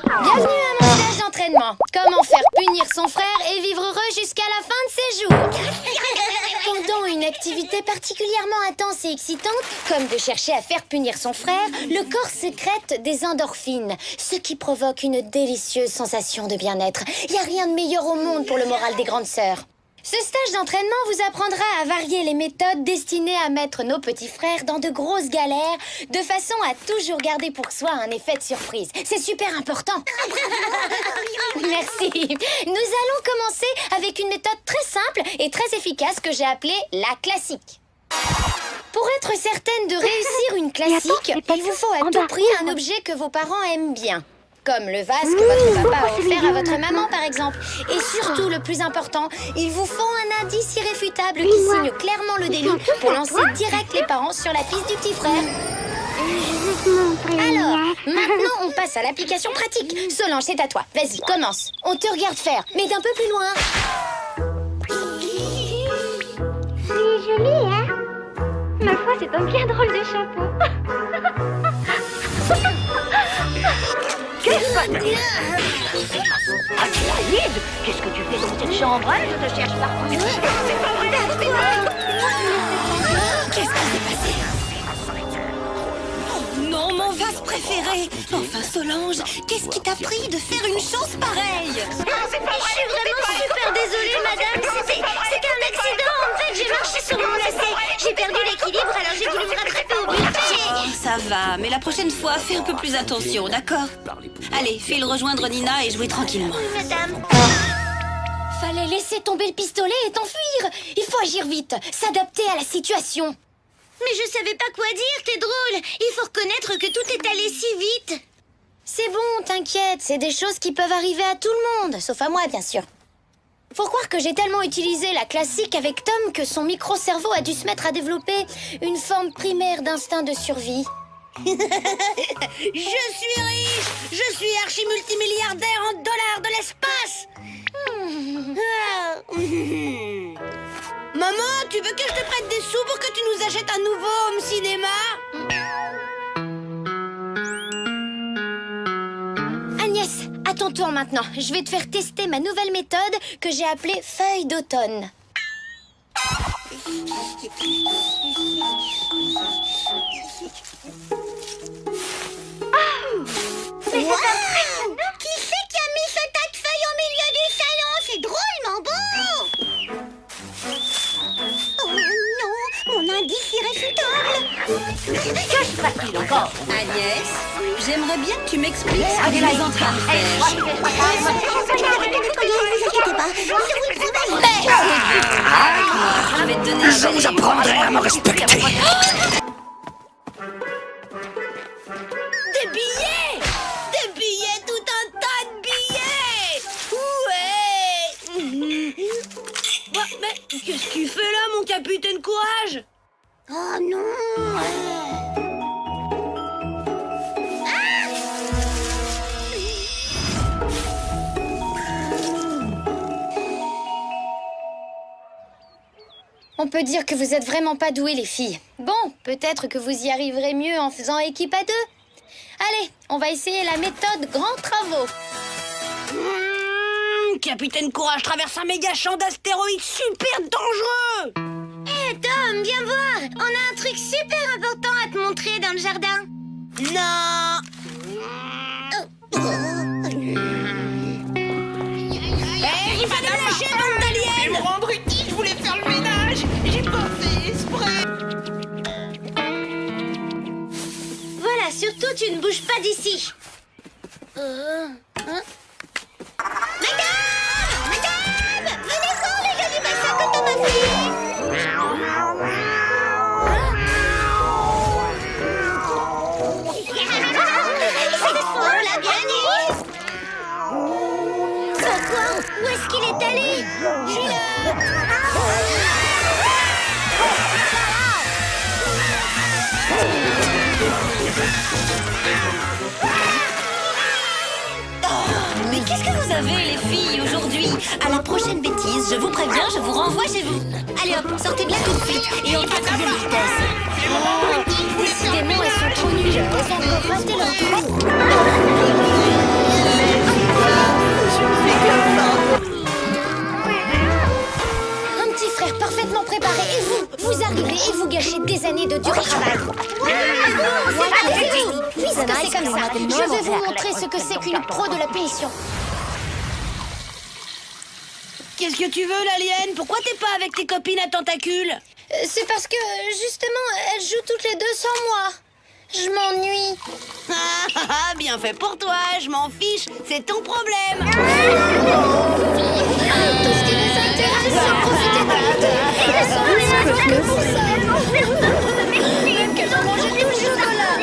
Bienvenue à mon stage d'entraînement. Comment faire punir son frère et vivre heureux jusqu'à la fin de ses jours. Pendant une activité particulièrement intense et excitante, comme de chercher à faire punir son frère, le corps sécrète des endorphines, ce qui provoque une délicieuse sensation de bien-être. Il n'y a rien de meilleur au monde pour le moral des grandes sœurs. Ce stage d'entraînement vous apprendra à varier les méthodes destinées à mettre nos petits frères dans de grosses galères, de façon à toujours garder pour soi un effet de surprise. C'est super important. Merci. Nous allons commencer avec une méthode très simple et très efficace que j'ai appelée la classique. Pour être certaine de réussir une classique, il vous faut à tout prix un objet que vos parents aiment bien. Comme le vase que votre papa a offert à votre maman, par exemple. Et surtout, le plus important, il vous faut un indice irréfutable qui signe clairement le délit pour lancer direct les parents sur la piste du petit frère. Alors, maintenant, on passe à l'application pratique. Solange, c'est à toi. Vas-y, commence. On te regarde faire, mais d'un peu plus loin. C'est joli, hein? Ma foi, c'est un bien drôle de chapeau. Qu'est-ce que Adélaïde, qu'est-ce que tu fais dans cette chambre, hein? Je te cherche partout. C'est pas vrai, c'est vrai. Qu'est-ce qui s'est passé? Oh non, mon vase préféré. Enfin, Solange, qu'est-ce qui t'a pris de faire une chose pareille? C'est pas Je suis vraiment super désolée, madame. C'était un accident. En fait, j'ai marché sur mon lacet. J'ai perdu l'équilibre, alors j'ai voulu me rattraper au buffet. Ça va, mais la prochaine fois, fais un peu plus attention, d'accord? Allez, file rejoindre Nina et jouer tranquillement. Madame. Fallait laisser tomber le pistolet et t'enfuir. Il faut agir vite, s'adapter à la situation. Mais je savais pas quoi dire, t'es drôle. Il faut reconnaître que tout est allé si vite. C'est bon, t'inquiète, c'est des choses qui peuvent arriver à tout le monde, sauf à moi, bien sûr. Faut croire que j'ai tellement utilisé la classique avec Tom que son micro-cerveau a dû se mettre à développer une forme primaire d'instinct de survie. Je suis riche! Je suis archi-multimilliardaire en dollars de l'espace! Maman, tu veux que je te prête des sous pour que tu nous achètes un nouveau home cinéma? Agnès, à ton tour maintenant. Je vais te faire tester ma nouvelle méthode que j'ai appelée feuille d'automne. Mais c'est impressionnant! Qui c'est qui a mis ce tas de feuilles au milieu du salon? C'est drôlement beau! Oh non, mon indice irréfutable! Que se passe-t-il encore? Agnès, j'aimerais bien que tu m'expliques ce que tu es en train de faire. Ne vous inquiétez pas, je vous promets! Je vais te donner Je vous apprendrai à me respecter. des billets! Des billets, tout un tas de billets! Ouais! Bah, mais qu'est-ce que tu fais là, mon capitaine Courage? Oh non! On peut dire que vous êtes vraiment pas douées, les filles. Bon, peut-être que vous y arriverez mieux en faisant équipe à deux. Allez, on va essayer la méthode grands travaux. Capitaine Courage traverse un méga champ d'astéroïdes super dangereux! Hé, Tom, viens voir. On a un truc super important à te montrer dans le jardin. Non! Hé, il va me lâcher, bande d'aliens! Me rendre utile, je voulais faire le ménage. J'ai pas fait exprès. Voilà, surtout, tu ne bouges pas d'ici. Madame! Venez voir les jolis bassins que Tom a fait! On l'a bien eu! Pourquoi? Où est-ce qu'il est allé? Je suis là! Mais qu'est-ce que vous avez, les filles, aujourd'hui? À la prochaine bêtise, je vous préviens, je vous renvoie chez vous. Allez hop, sortez de là tout de suite et en quatrième vitesse. Décidément, elles sont trop nulles. Elles ont encore raté leur trou. de dur travail. Puisque c'est comme ça, je vais vous montrer ce que c'est qu'une pro de la punition. Qu'est-ce que tu veux, l'alien? Pourquoi t'es pas avec tes copines à tentacules? C'est parce que, justement, elles jouent toutes les deux sans moi. Je m'ennuie. Ah, bien fait pour toi, je m'en fiche, c'est ton problème. Tout ce qui les intéresse, c'est profiter de l'été. Elles sont rien que pour ça. Même qu'elles ont mangé tout le chocolat.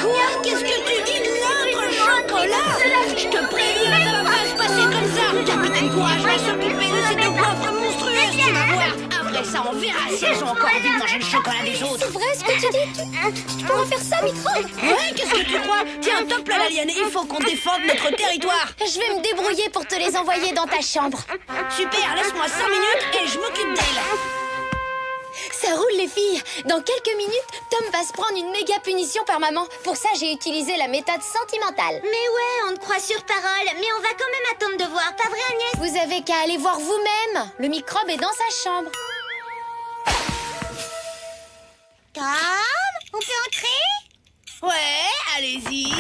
Quoi? Qu'est-ce que tu dis de notre chocolat? Je te préviens, ça va pas se passer comme ça. Capitaine Courage va s'occuper de ces deux coffres monstrueuses, tu vas voir. Après ça, on verra si elles ont encore envie de manger le chocolat des autres. C'est vrai ce que tu dis? Tu pourras faire ça, Microbe? Ouais, qu'est-ce que tu crois? Tiens, top là, l'alien, il faut qu'on défende notre territoire. Je vais me débrouiller pour te les envoyer dans ta chambre. Super, laisse-moi 5 minutes et je m'occupe d'elle. Ça roule, les filles. Dans quelques minutes, Tom va se prendre une méga punition par maman. Pour ça, j'ai utilisé la méthode sentimentale. Mais ouais, on te croit sur parole, mais on va quand même attendre de voir, pas vrai Agnès? Vous avez qu'à aller voir vous-même. Le microbe est dans sa chambre. Tom, on peut entrer? Ouais, allez-y.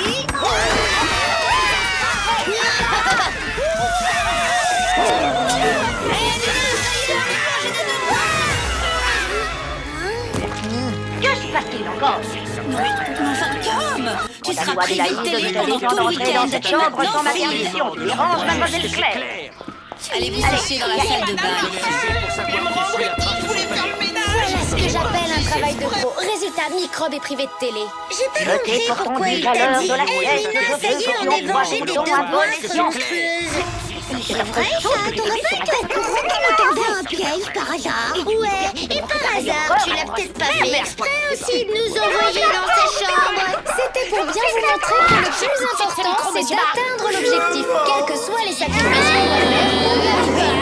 Que se passe-t-il encore? Enfin, Tom, tu seras Donne-moi privé de Adélaïde, télé nous pendant essayons tout le d'entrer dans week-end. cette Et chambre maintenant, sans ma file. permission. Tu déranges, mademoiselle Claire. Allez vous sécher dans la salle de bain. Je voulais faire le ménage. Voilà ce que j'appelle un travail de pro. Résultat, microbe est privé de télé. J'ai pas Je compris t'ai pourtant pourquoi dit il qu'à t'a l'heure dit de la Mina, sieste, ça y est, je veux on que est l'on vengé voit des ton deux à bonne monstres escient. monstrueuses. C'est vrai ça, t'aurais pas été au courant qu'on nous tendait un piège par hasard? Ouais, et par hasard, tu l'as peut-être pas fait exprès aussi de nous envoyer dans sa chambre. C'était pour bien vous montrer que le plus important, c'est d'atteindre l'objectif, quels que soient les sacrifices qu'on doit faire.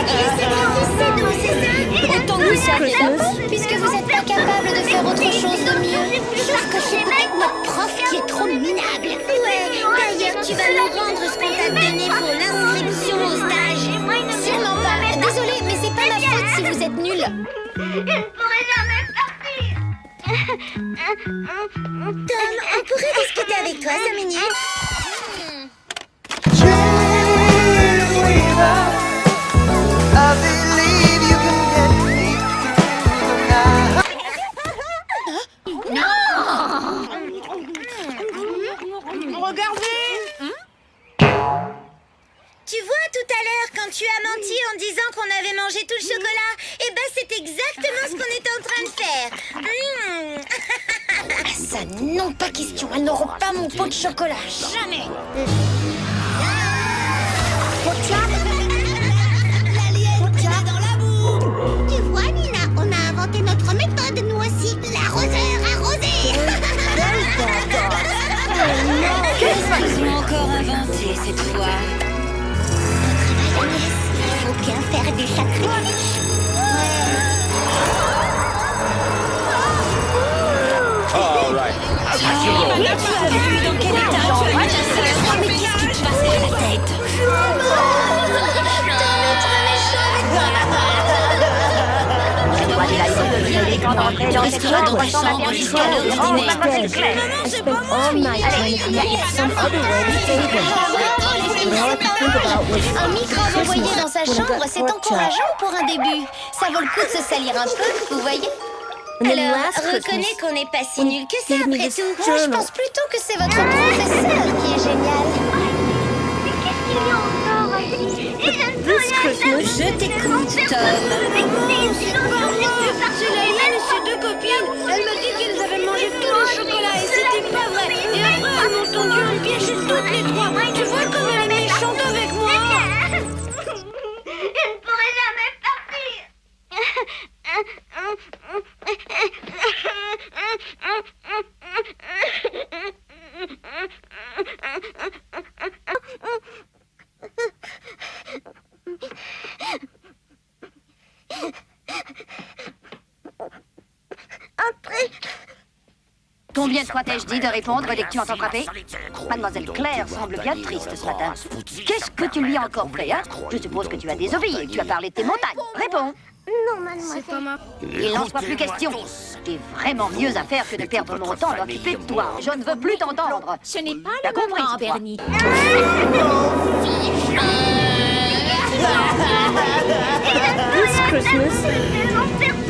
Et les sacrifices, c'est nous, c'est ça? Autant que vous saviez d'abord, puisque vous n'êtes pas capable de faire autre chose de mieux. Sauf que c'est peut-être notre prof qui est trop minable. Ouais, d'ailleurs, tu vas nous rendre ce qu'on t'a donné pour l'inscription au stage. Sûrement pas. Désolée, mais c'est pas ma faute si vous êtes nuls. Tom, on pourrait discuter avec toi 5 minutes? Regardez. Tu vois, tout à l'heure, quand tu as menti en disant qu'on avait mangé tout le chocolat, eh ben c'est exactement ce qu'on était en train de faire. Ah, ça, non, pas question. Elles n'auront pas mon pot de chocolat. Jamais. Tu vois, Nina, on a inventé notre méthode, nous aussi. L'arroseur arrosé. Qu'est-ce qu'ils ont encore inventé cette fois? Agnès, il faut bien faire des sacrifices. Tu as vu dans quel état tu as mis ta sœur? Mais qu'est-ce qui te passe par la tête? Donne-moi Adélaïde, je l'ai quand d'entrer dans cette Restera dans ta chambre sans ma chambre jusqu'à permission. l'heure du Dérange, dîner. mademoiselle Claire. Non, c'est pas moi. Un microbe envoyé dans sa chambre, c'est encourageant pour un début. Ça vaut le coup de se salir un peu, vous voyez? Alors, reconnais qu'on n'est pas si nul que ça après tout. Moi, je pense plutôt que c'est votre professeur qui est génial. Je t'écoute, Tom. C'est l'alien et ses deux copines. Elle m'a dit qu'elles avaient mangé tout le chocolat et c'était pas vrai. Et après, elles m'ont tendu un piège toutes les trois. Tu vois comme elle est méchante avec moi. Combien de fois t'ai-je dit de répondre dès que tu entends frapper? Mademoiselle Claire semble bien triste ce matin. Qu'est-ce que tu lui as encore fait, hein? Je suppose que tu as désobéi et que tu as parlé de tes montagnes. Réponds. Non, mademoiselle. Il n'en soit plus question. J'ai vraiment mieux à faire que de perdre mon temps à m'occuper de toi. Je ne veux plus t'entendre. Ce n'est pas T'as le compris, moment, c'est toi. Bernie. This Christmas.